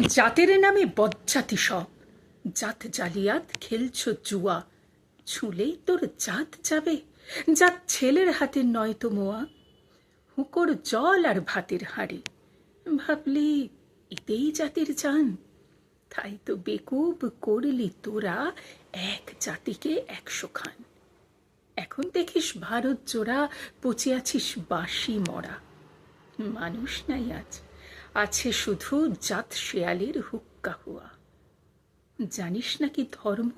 জাতের নামে বজ্জাতি সব, জাত জালিয়াত খেলছ জুয়া, ছুলেই তোর জাত যাবে, জাত ছেলের হাতের নয় তো মোয়া। হুঁকোর জল আর ভাতের হাঁড়ি, ভাবলি এতেই জাতির জান, তাই তো বেকুব করলি তোরা এক জাতিকে 100 খান। এখন দেখিস ভারত জোড়া পচে আছিস বাসি মরা, মানুষ নাই আজ, আছে শুধু জাত শেয়ালের হুক্কা হুয়া। জানিস নাকি ধর্ম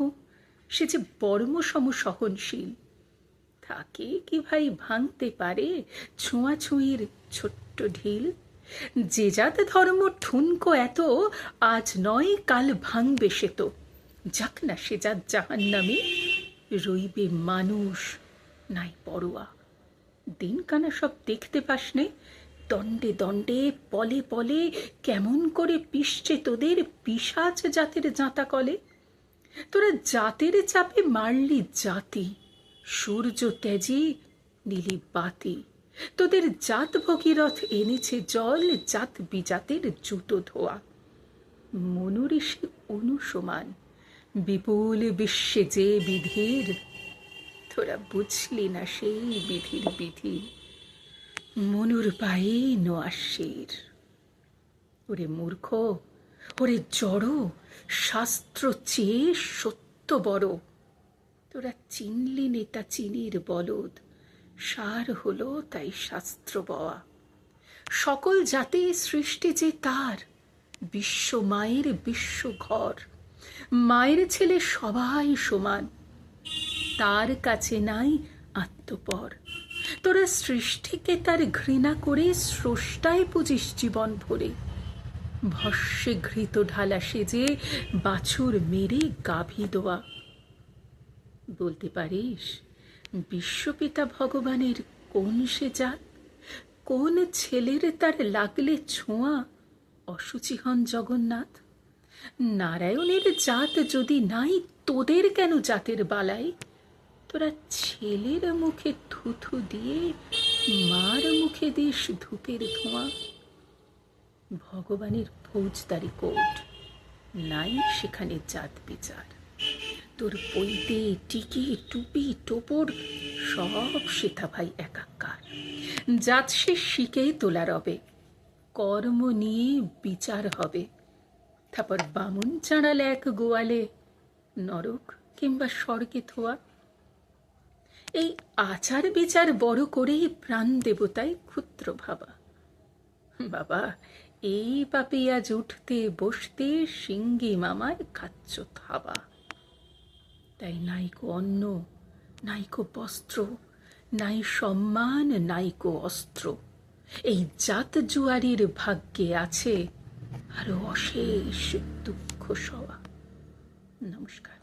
সে যে বর্ম সম সহনশীল, তাকে কি ভাই ভাঙতে পারে ছোঁয়াছুঁয়ির ছোট্ট ঢিল। যে জাত ধর্ম ঠুনকো এত, আজ নয় কাল ভাঙবে সে তো, যাক না সে জাত জাহান্নামে, রইবে মানুষ নাই পরোয়া। দিন কানা সব দেখতে পাস নে, দণ্ডে দণ্ডে পলে পলে কেমন করে পিষছে তোদের পিশাচ জাতের জাঁতা কলে। তোরা জাতের চাপে মারলি জাতি, সূর্য তেজি নীলি বাতি। তোদের জাত ভগীরথ এনেছে জল জাত বিজাতের জুতো ধোয়া। মনুঋষি অনুসমান বিপুল বিশ্বে যে বিধির, তোরা বুঝলি না সেই বিধির বিধি, মনুর পায়ে নোয়াশির। ওরে মূর্খ, ওরে জড়ো, শাস্ত্র চেয়ে সত্য বড়। তোরা চিনলি নেতা চিনির বলদ, সার হলো তাই শাস্ত্র বওয়া। সকল জাতি সৃষ্টি যে তার, বিশ্ব মায়ের বিশ্ব ঘর। মায়ের ছেলে সবাই সমান, তার কাছে নাই আত্মপর। তোরা সৃষ্টিকে তার ঘৃণা করে স্রষ্টায় পুজিস জীবন ভরে। ভস্যে ঘৃত ঢালা সেজে বাছুর মেরে গাভী দোয়া। বলতে পারিস বিশ্বপিতা ভগবানের কোন সে জাত, কোন ছেলের তার লাগলে ছোঁয়া অসুচি হন জগন্নাথ। নারায়ণের জাত যদি নাই, তোদের কেন জাতের বালাই। তোরা ছেলের মুখে থুথু দিয়ে মার মুখে দিস ধূপের ধোঁয়া। ভগবানের ফৌজদারি কোর্ট, নাই সেখানে জাত বিচার। তোর পৈতে টিকি টুপি টোপর সব সেথা ভাই একাকার। জাত সে শিখেই তোলা রবে, কর্ম নিয়ে বিচার হবে। তারপর বামুন চাঁড়ালে এক গোয়ালে, নরক কিংবা স্বর্গে থোয়া। এই আচার বিচার বড় করেই প্রাণ দেবতায় ক্ষুদ্র ভাবা। বাবা এই পাপে আজ উঠতে বসতে সিঙ্গি মামার খাচ্ছ থাবা। তাই নাইকো অন্ন, নাইকো বস্ত্র, নাই সম্মান, নাইকো অস্ত্র। এই জাত জুয়ারির ভাগ্যে আছে আরো অশেষ দুঃখ সওয়া। নমস্কার।